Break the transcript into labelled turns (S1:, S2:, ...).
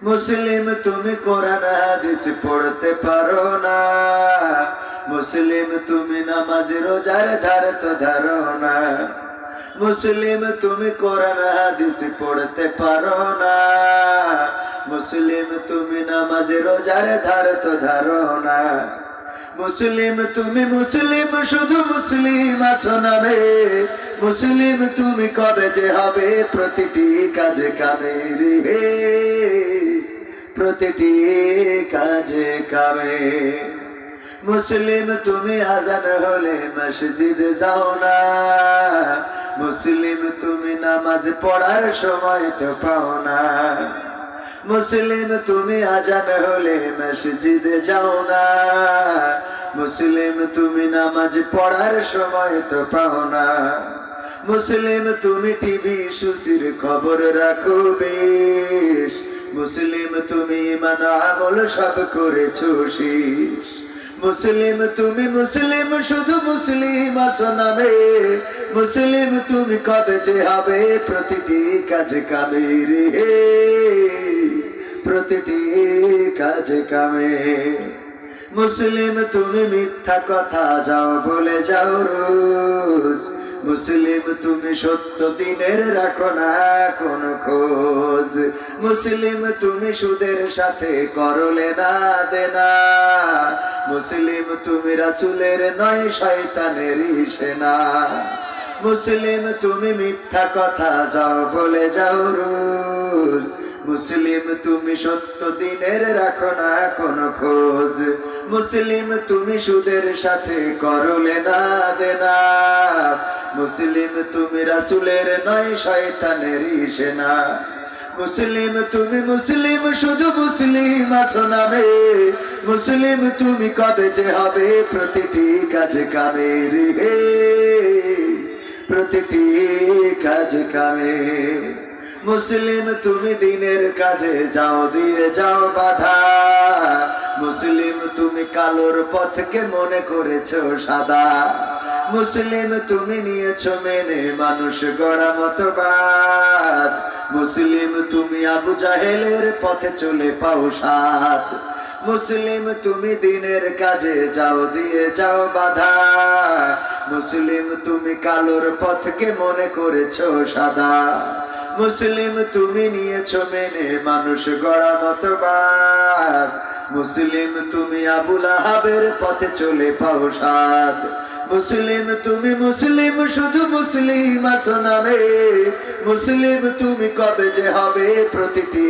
S1: মুসলিম তুমি কোরআন হাদিস পড়তে পারো না, মুসলিম তুমি নামাজ রোজার ধার তো ধারো না। মুসলিম তুমি কোরআন হাদিস পড়তে পারো না, মুসলিম তুমি নামাজ রোজার ধার তো ধারো না। মুসলিম তুমি মুসলিম শুধু মুসলিম আছো নামে, মুসলিম তুমি কবে যে হবে প্রতিটি কাজে কামে রে, প্রতিটি কাজে কামে। মুসলিম তুমি আজান হলে মসজিদে যাও না, মুসলিম তুমি নামাজ পড়ার সময় তো পাও না। মুসলিম তুমি আজান হলে মসজিদে যাও না, মুসলিম তুমি নামাজ পড়ার সময় তো পাও না। মুসলিম তুমি টিভি সুশির খবর রাখো বেশ, মুসলিম তুমি ইমান আমল সব করেছো শেষ। মুসলিম তুমি মুসলিম শুধু মুসলিম আছো নামে, মুসলিম তুমি কবে যে হবে প্রতিটি কাজে কামে রে, প্রতিটি কাজে কামে। মুসলিম তুমি মিথ্যা কথা যাও বলে যাও রোজ, মুসলিম তুমি সত্য দিনের রাখো না কোন খোঁজ। মুসলিম তুমি সুদের সাথে করলে না দেনা, মুসলিম তুমি রাসূলের নয় শয়তানের সেনা। মুসলিম তুমি মিথ্যা কথা যাও বলে যাও রোজ, মুসলিম তুমি সত্য দিনের রাখো না কোন খোঁজ। মুসলিম তুমি সুদের সাথে করলে না দেনা, মুসলিম তুমি রাসূলের নয় শয়তানের সেনা। মুসলিম তুমি মুসলিম শুধু মুসলিম আছো নামে, মুসলিম তুমি কবে যে হবে প্রতিটি কাজে কামে রে, প্রতিটি কাজে কামে। মুসলিম তুমি দিনের কাজে যাও দিয়ে যাও বাধা, মুসলিম তুমি কালোর পথকে মনে করেছো সাদা। মুসলিম তুমি নিয়েছো মেনে মানুষ গড়া মতবাদ, মুসলিম তুমি আবু জাহেলের পথে চলে পাও সাথ। মুসলিম তুমি দিনের কাজে যাও দিয়ে যাও বাধা, মুসলিম তুমি কালোর পথকে মনে করেছো সাদা। মুসলিম তুমি নিয়েছো মেনে মানুষ গড়া মতবাদ, মুসলিম তুমি আবু লাহাবের পথে চলে পাও সাথ। মুসলিম তুমি মুসলিম শুধু মুসলিম আছো নামে, মুসলিম তুমি কবে যে হবে প্রতিটি